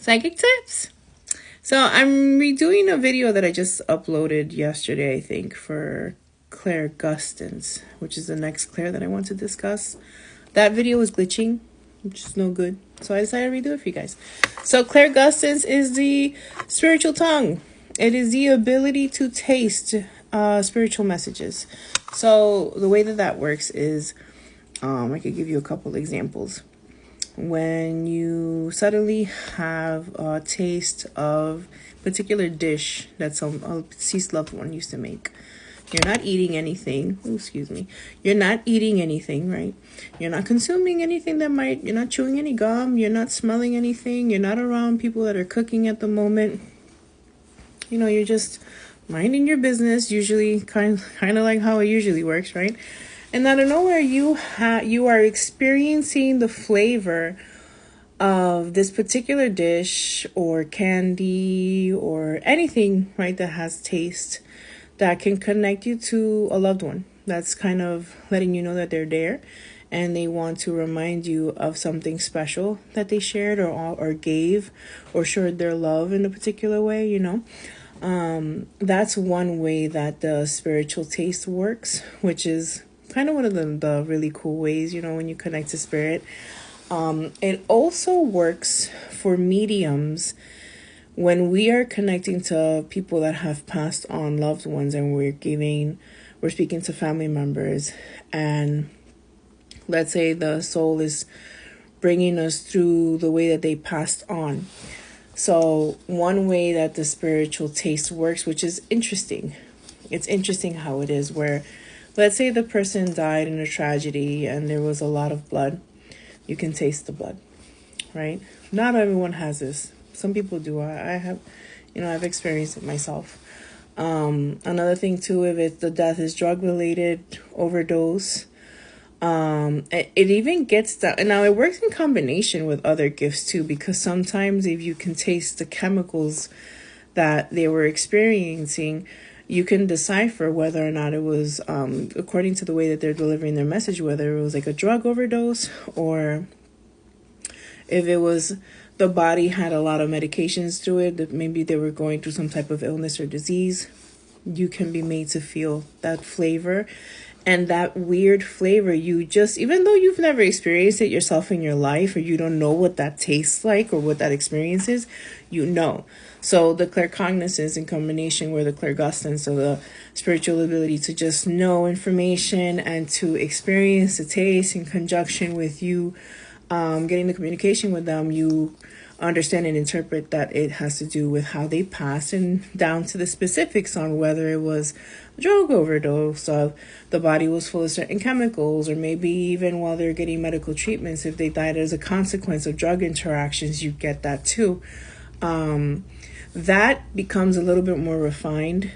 Psychic tips. So I'm redoing a video that I just uploaded yesterday, I think, for Clairgustance, which is the next Claire that I want to discuss. That video was glitching, which is no good. So I decided to redo it for you guys. So Clairgustance is the spiritual tongue. It is the ability to taste spiritual messages. So the way that works is, I could give you a couple examples. When you suddenly have a taste of a particular dish that a deceased loved one used to make. You're not eating anything. Oh, excuse me. You're not eating anything, right? You're not consuming anything you're not chewing any gum. You're not smelling anything. You're not around people that are cooking at the moment. You're just minding your business, usually kind of like how it usually works, right? And out of nowhere, you are experiencing the flavor of this particular dish or candy or anything, right, that has taste that can connect you to a loved one. That's kind of letting you know that they're there and they want to remind you of something special that they shared or gave or showed their love in a particular way, That's one way that the spiritual taste works, which is kind of one of the really cool ways, when you connect to spirit. It also works for mediums when we are connecting to people that have passed on loved ones and we're speaking to family members, and let's say the soul is bringing us through the way that they passed on. So one way that the spiritual taste works, which is interesting, it's interesting how it is where, let's say the person died in a tragedy and there was a lot of blood. You can taste the blood, right? Not everyone has this. Some people do. I have, I've experienced it myself. Another thing too, if the death is drug related, overdose, it even gets that. And now it works in combination with other gifts too, because sometimes if you can taste the chemicals that they were experiencing, you can decipher whether or not it was, according to the way that they're delivering their message, whether it was like a drug overdose or if it was the body had a lot of medications through it, that maybe they were going through some type of illness or disease. You can be made to feel that flavor. And that weird flavor, even though you've never experienced it yourself in your life, or you don't know what that tastes like or what that experience is, So the claircognizance in combination with the clairgustance, so the spiritual ability to just know information and to experience the taste in conjunction with you, getting the communication with them, you understand and interpret that it has to do with how they passed and down to the specifics on whether it was a drug overdose, of the body was full of certain chemicals, or maybe even while they're getting medical treatments, if they died as a consequence of drug interactions, you get that too. That becomes a little bit more refined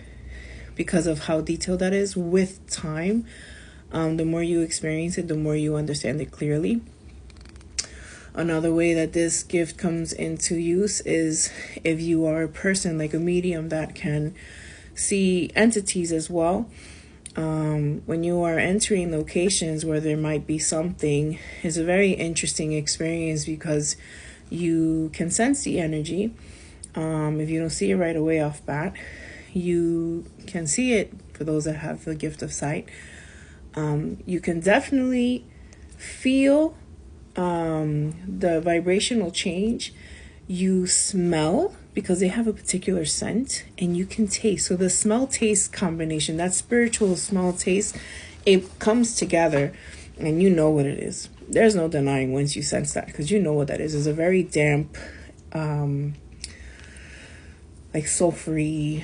because of how detailed that is with time. The more you experience it, the more you understand it clearly. Another way that this gift comes into use is if you are a person like a medium that can see entities as well. When you are entering locations where there might be something, it's a very interesting experience because you can sense the energy. If you don't see it right away off bat, you can see it for those that have the gift of sight. You can definitely feel the vibrational change. You smell because they have a particular scent, and you can taste. So the smell taste combination, that spiritual smell taste, it comes together and you know what it is. There's no denying once you sense that, because you know what that is. It's a very damp, like sulfury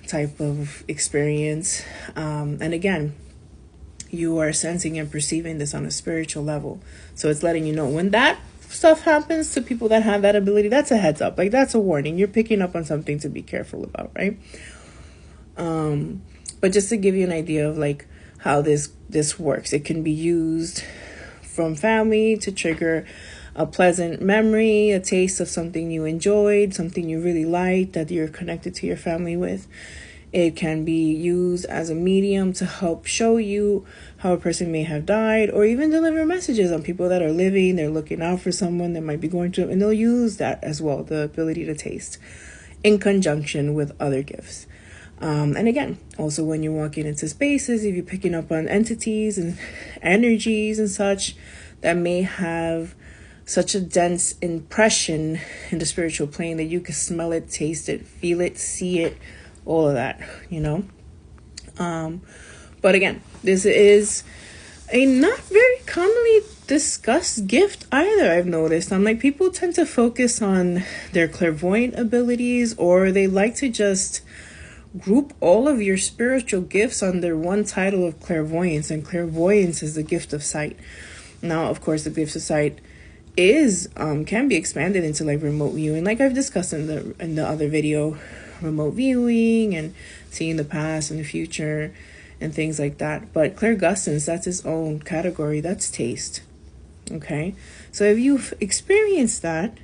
type of experience. And again, you are sensing and perceiving this on a spiritual level. So it's letting you know when that stuff happens to people that have that ability, that's a heads up. Like, that's a warning. You're picking up on something to be careful about, right? But just to give you an idea of like how this works, it can be used from family to trigger a pleasant memory, a taste of something you enjoyed, something you really liked that you're connected to your family with. It can be used as a medium to help show you how a person may have died, or even deliver messages on people that are living. They're looking out for someone that might be going through, and they'll use that as well, the ability to taste, in conjunction with other gifts. And again, also when you're walking into spaces, if you're picking up on entities and energies and such that may have such a dense impression in the spiritual plane that you can smell it, taste it, feel it, see it, all of that, But again, this is a not very commonly discussed gift either, I've noticed. I'm like, people tend to focus on their clairvoyant abilities, or they like to just group all of your spiritual gifts under one title of clairvoyance, and clairvoyance is the gift of sight. Now, of course, the gift of sight is can be expanded into like remote viewing, like I've discussed in the other video, remote viewing and seeing the past and the future and things like that. But clairgustance, that's its own category. That's taste. Okay, so if you've experienced that,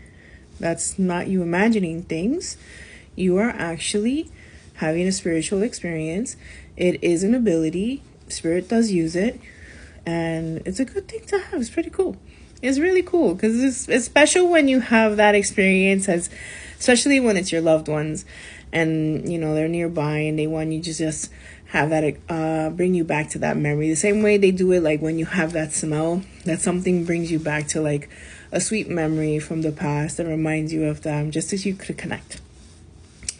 that's not you imagining things. You are actually having a spiritual experience. It is an ability. Spirit does use it, and it's a good thing to have. It's pretty cool. It's really cool because it's special when you have that experience, especially when it's your loved ones and they're nearby and they want you to just have that bring you back to that memory, the same way they do it like when you have that smell, that something brings you back to like a sweet memory from the past that reminds you of them, just as you could connect.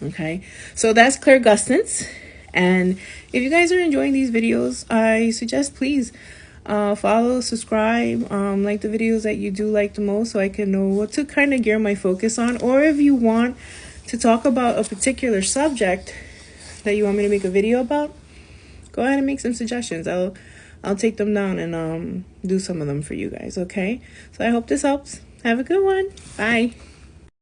Okay, so that's clairgustance. And if you guys are enjoying these videos, I suggest please follow, subscribe, like the videos that you do like the most, so I can know what to kind of gear my focus on. Or if you want to talk about a particular subject that you want me to make a video about, go ahead and make some suggestions. I'll take them down and do some of them for you guys. Okay, so I hope this helps. Have a good one. Bye.